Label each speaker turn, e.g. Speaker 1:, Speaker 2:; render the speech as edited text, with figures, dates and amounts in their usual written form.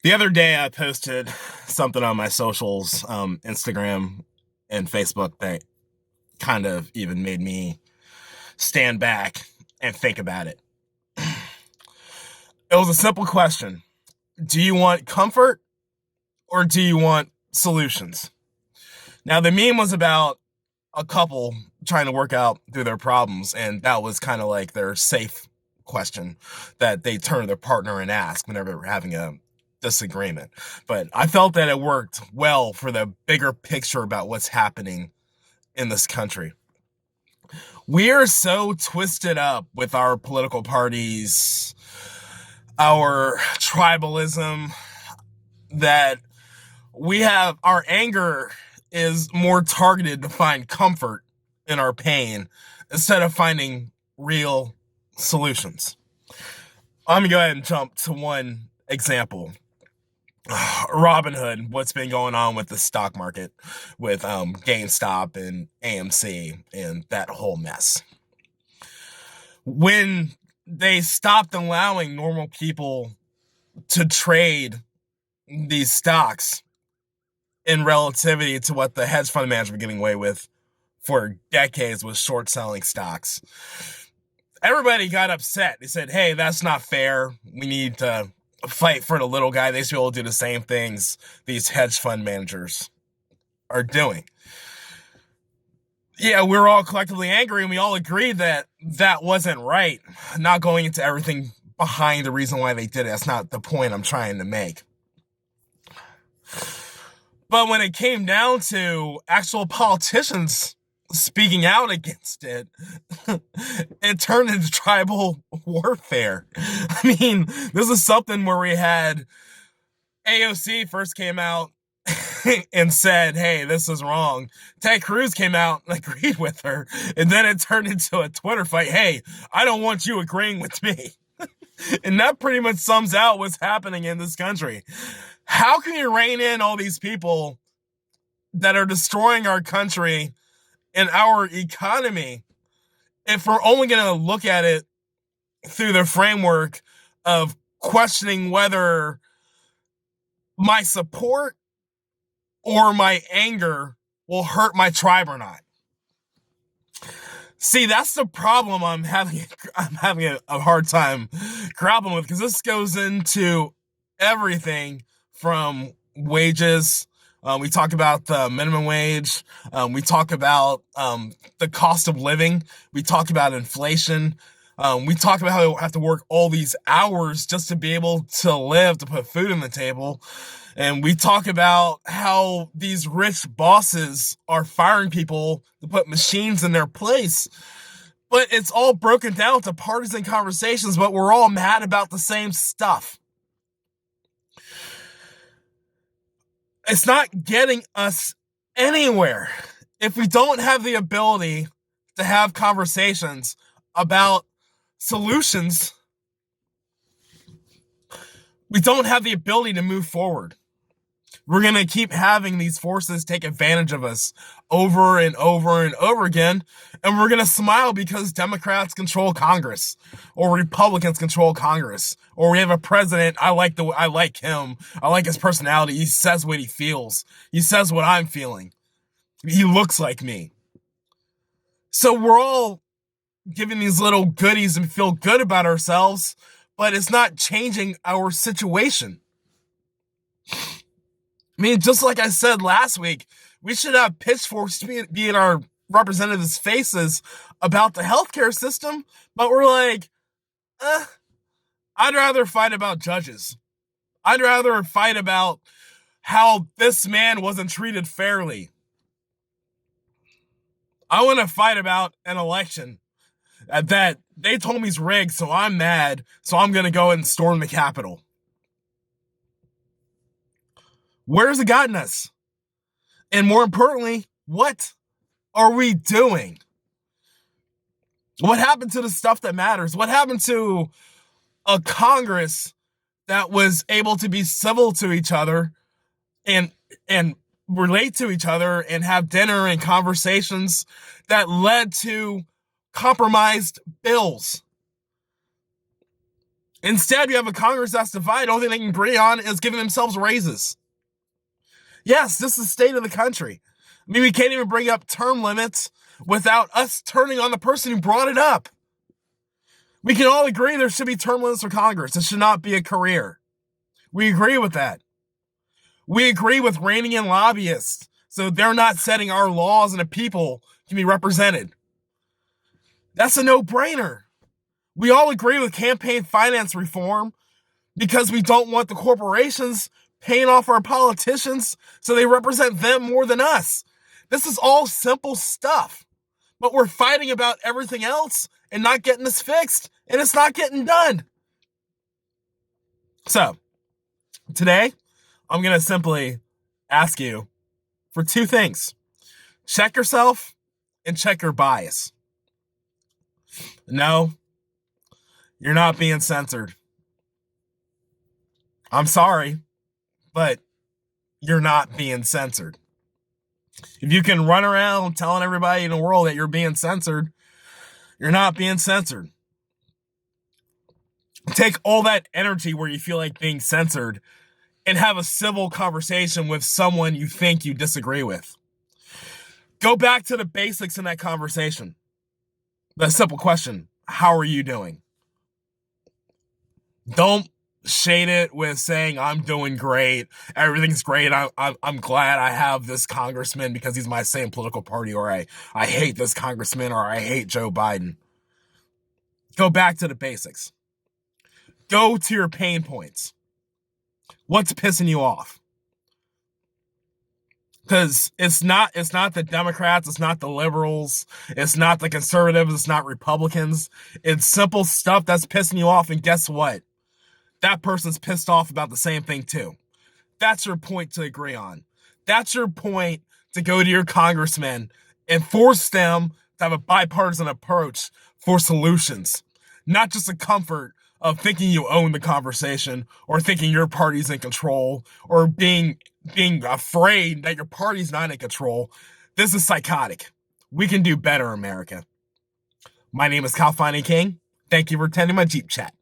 Speaker 1: The other day, I posted something on my socials, Instagram and Facebook, that kind of even made me stand back and think about it. It was a simple question. Do you want comfort or do you want solutions? Now, the meme was about a couple trying to work out through their problems, and that was kind of like their safe question that they turn to their partner and ask whenever they're having a disagreement. But I felt that it worked well for the bigger picture about what's happening in this country. We are so twisted up with our political parties, our tribalism, that we have our anger is more targeted to find comfort in our pain instead of finding real solutions. I'm gonna go ahead and jump to one example. Robinhood, what's been going on with the stock market with GameStop and AMC and that whole mess. When they stopped allowing normal people to trade these stocks in relativity to what the hedge fund managers were getting away with for decades with short selling stocks, everybody got upset. They said, hey, that's not fair. We need to fight for the little guy. They should be able to do the same things these hedge fund managers are doing. Yeah, we're all collectively angry and we all agreed that that wasn't right. Not going into everything behind the reason why they did it. That's not the point I'm trying to make. But when it came down to actual politicians speaking out against it, it turned into tribal warfare. I mean, this is something where we had AOC first came out and said, hey, this is wrong. Ted Cruz came out and agreed with her. And then it turned into a Twitter fight. Hey, I don't want you agreeing with me. And that pretty much sums out what's happening in this country. How can you rein in all these people that are destroying our country and our economy if we're only going to look at it through the framework of questioning whether my support or my anger will hurt my tribe or not? See, that's the problem I'm having a hard time grappling with, because this goes into everything from wages. We talk about the minimum wage. We talk about the cost of living. We talk about inflation. We talk about how we have to work all these hours just to be able to live, to put food on the table. And we talk about how these rich bosses are firing people to put machines in their place. But it's all broken down to partisan conversations, but we're all mad about the same stuff. It's not getting us anywhere if we don't have the ability to have conversations about solutions. We don't have the ability to move forward. We're going to keep having these forces take advantage of us over and over and over again. And we're going to smile because Democrats control Congress or Republicans control Congress, or we have a president. I like him. I like his personality. He says what he feels. He says what I'm feeling. He looks like me. So we're all giving these little goodies and feel good about ourselves, but it's not changing our situation. I mean, just like I said last week, we should have pitchforks be in our representatives' faces about the healthcare system, but we're like, I'd rather fight about judges. I'd rather fight about how this man wasn't treated fairly. I want to fight about an election that they told me is rigged, so I'm mad, so I'm going to go and storm the Capitol. Where's it gotten us? And more importantly, what are we doing? What happened to the stuff that matters? What happened to a Congress that was able to be civil to each other and relate to each other and have dinner and conversations that led to compromised bills? Instead, you have a Congress that's divided. The only thing they can agree on is giving themselves raises. Yes, this is the state of the country. I mean, we can't even bring up term limits without us turning on the person who brought it up. We can all agree there should be term limits for Congress. It should not be a career. We agree with that. We agree with reining in lobbyists so they're not setting our laws and the people can be represented. That's a no-brainer. We all agree with campaign finance reform because we don't want the corporations paying off our politicians so they represent them more than us. This is all simple stuff, but we're fighting about everything else and not getting this fixed, and it's not getting done. So, today, I'm going to simply ask you for two things. Check yourself and check your bias. No, you're not being censored. I'm sorry, but you're not being censored. If you can run around telling everybody in the world that you're being censored, you're not being censored. Take all that energy where you feel like being censored and have a civil conversation with someone you think you disagree with. Go back to the basics in that conversation. The simple question, how are you doing? Don't shade it with saying, I'm doing great, everything's great, I'm glad I have this congressman because he's my same political party, or I hate this congressman, or I hate Joe Biden. Go back to the basics. Go to your pain points. What's pissing you off? Because it's not the Democrats, it's not the liberals, it's not the conservatives, it's not Republicans. It's simple stuff that's pissing you off, and guess what? That person's pissed off about the same thing too. That's your point to agree on. That's your point to go to your congressman and force them to have a bipartisan approach for solutions. Not just the comfort of thinking you own the conversation, or thinking your party's in control, or being afraid that your party's not in control. This is psychotic. We can do better, America. My name is Kyle Finding King. Thank you for attending my Jeep Chat.